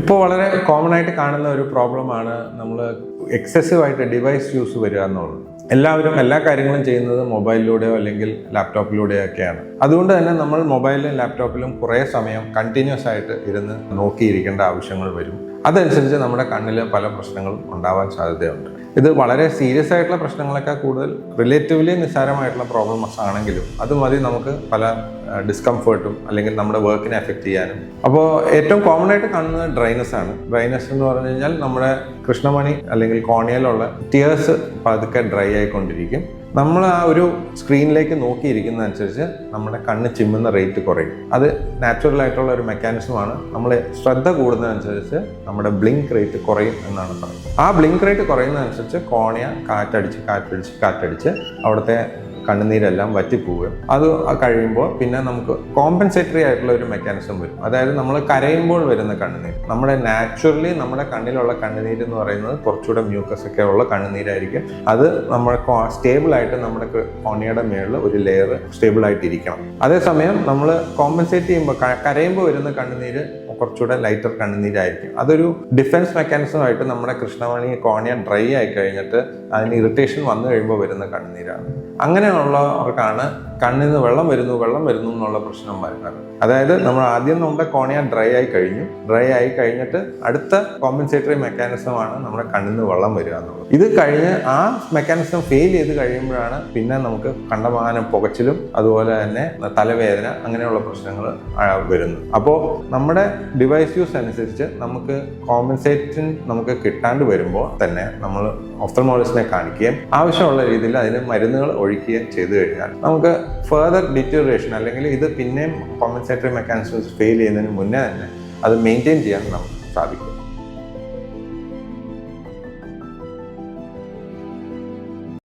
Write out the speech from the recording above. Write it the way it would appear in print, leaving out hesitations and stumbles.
ഇപ്പോൾ വളരെ കോമൺ ആയിട്ട് കാണുന്ന ഒരു പ്രോബ്ലമാണ് നമ്മൾ എക്സസീവ് ആയിട്ട് ഡിവൈസ് യൂസ് വരിക എന്നുള്ളത്. എല്ലാവരും എല്ലാ കാര്യങ്ങളും ചെയ്യുന്നത് മൊബൈലിലൂടെയോ അല്ലെങ്കിൽ ലാപ്ടോപ്പിലൂടെയോ ഒക്കെയാണ്. അതുകൊണ്ട് തന്നെ നമ്മൾ മൊബൈലിലും ലാപ്ടോപ്പിലും കുറേ സമയം കണ്ടിന്യൂസ് ആയിട്ട് ഇരുന്ന് നോക്കിയിരിക്കേണ്ട ആവശ്യങ്ങൾ വരും. അതനുസരിച്ച് നമ്മുടെ കണ്ണിൽ പല പ്രശ്നങ്ങളും ഉണ്ടാവാൻ സാധ്യതയുണ്ട്. ഇത് വളരെ സീരിയസ് ആയിട്ടുള്ള പ്രശ്നങ്ങളൊക്കെ കൂടുതൽ റിലേറ്റീവ്ലി നിസ്സാരമായിട്ടുള്ള പ്രോബ്ലംസ് ആണെങ്കിലും അത് മതി നമുക്ക് പല ഡിസ്കംഫേർട്ടും അല്ലെങ്കിൽ നമ്മുടെ വർക്കിനെ എഫക്റ്റ് ചെയ്യാനും. അപ്പോൾ ഏറ്റവും കോമൺ ആയിട്ട് കാണുന്നത് ഡ്രൈനസ് ആണ്. ഡ്രൈനസ് എന്ന് പറഞ്ഞു കഴിഞ്ഞാൽ നമ്മുടെ കൃഷ്ണമണി അല്ലെങ്കിൽ കോർണിയയിലുള്ള ടിയേഴ്സ് പതുക്കെ ഡ്രൈ ആയിക്കൊണ്ടിരിക്കും. നമ്മൾ ആ ഒരു സ്ക്രീനിലേക്ക് നോക്കിയിരിക്കുന്നതനുസരിച്ച് നമ്മുടെ കണ്ണ് ചിമ്മുന്ന റേറ്റ് കുറയും. അത് നാച്ചുറൽ ആയിട്ടുള്ള ഒരു മെക്കാനിസമാണ്. നമ്മൾ ശ്രദ്ധ കൂടുന്നതനുസരിച്ച് നമ്മുടെ ബ്ലിങ്ക് റേറ്റ് കുറയും എന്നാണ് പറയുന്നത്. ആ ബ്ലിങ്ക് റേറ്റ് കുറയുന്നതനുസരിച്ച് കോർണിയ കാറ്റടിച്ച് അവിടുത്തെ കണ്ണുനീരെല്ലാം വറ്റിപ്പോവുകയും അത് കഴിയുമ്പോൾ പിന്നെ നമുക്ക് കോമ്പൻസേറ്ററി ആയിട്ടുള്ള ഒരു മെക്കാനിസം വരും. അതായത് നമ്മൾ കരയുമ്പോൾ വരുന്ന കണ്ണുനീർ, നമ്മുടെ നാച്ചുറലി നമ്മുടെ കണ്ണിലുള്ള കണ്ണുനീര് എന്ന് പറയുന്നത് കുറച്ചുകൂടെ മ്യൂക്കസ് ഒക്കെ ഉള്ള കണ്ണുനീരായിരിക്കും. അത് നമ്മുടെ സ്റ്റേബിൾ ആയിട്ട് നമ്മുടെ കോർണിയയുടെ മേളിൽ ഒരു ലെയർ സ്റ്റേബിൾ ആയിട്ടിരിക്കണം. അതേസമയം നമ്മൾ കോമ്പൻസേറ്റ് ചെയ്യുമ്പോൾ കരയുമ്പോൾ വരുന്ന കണ്ണുനീര് കുറച്ചുകൂടെ ലൈറ്റർ കണ്ണുനീരായിരിക്കും. അതൊരു ഡിഫൻസ് മെക്കാനിസം ആയിട്ട് നമ്മുടെ കൃഷ്ണമണി കോർണിയ ഡ്രൈ ആയി കഴിഞ്ഞിട്ട് അതിന് ഇറിറ്റേഷൻ വന്നു കഴിയുമ്പോൾ വരുന്ന കണ്ണുനീരാണ്. അങ്ങനെയുള്ളവർക്കാണ് കണ്ണിൽ നിന്ന് വെള്ളം വരുന്നു എന്നുള്ള പ്രശ്നം വരുന്നത്. അതായത് നമ്മൾ ആദ്യം നമ്മുടെ കോർണിയ ഡ്രൈ ആയി കഴിഞ്ഞിട്ട് അടുത്ത കോമ്പൻസേറ്ററി മെക്കാനിസമാണ് നമ്മുടെ കണ്ണിൽ നിന്ന് വെള്ളം വരിക എന്നുള്ളത്. ഇത് കഴിഞ്ഞ് ആ മെക്കാനിസം ഫെയിൽ ചെയ്ത് കഴിയുമ്പോഴാണ് പിന്നെ നമുക്ക് കണ്ടമാനം പുകച്ചിലും അതുപോലെ തന്നെ തലവേദന അങ്ങനെയുള്ള പ്രശ്നങ്ങൾ വരുന്നത്. അപ്പോൾ നമ്മുടെ ഡിവൈസ് യൂസ് അനുസരിച്ച് നമുക്ക് കോമ്പൻസേറ്റിംഗ് നമുക്ക് കിട്ടാണ്ട് വരുമ്പോൾ തന്നെ നമ്മൾ ഒഫ്തൽമോളജിസ്റ്റിനെ കാണിക്കുകയും ആവശ്യമുള്ള രീതിയിൽ അതിന് മരുന്നുകൾ ഒഴിക്കുകയും ചെയ്തു കഴിഞ്ഞാൽ നമുക്ക് ഫർദർ ഡിറ്റീറിയേഷൻ അല്ലെങ്കിൽ ഇത് പിന്നെയും കോമ്പൻസേറ്ററി മെക്കാനിസംസ് ഫെയിൽ ചെയ്യുന്നതിന് മുന്നേ തന്നെ അത് മെയിൻറ്റെയിൻ ചെയ്യാൻ നമുക്ക് സാധിക്കും.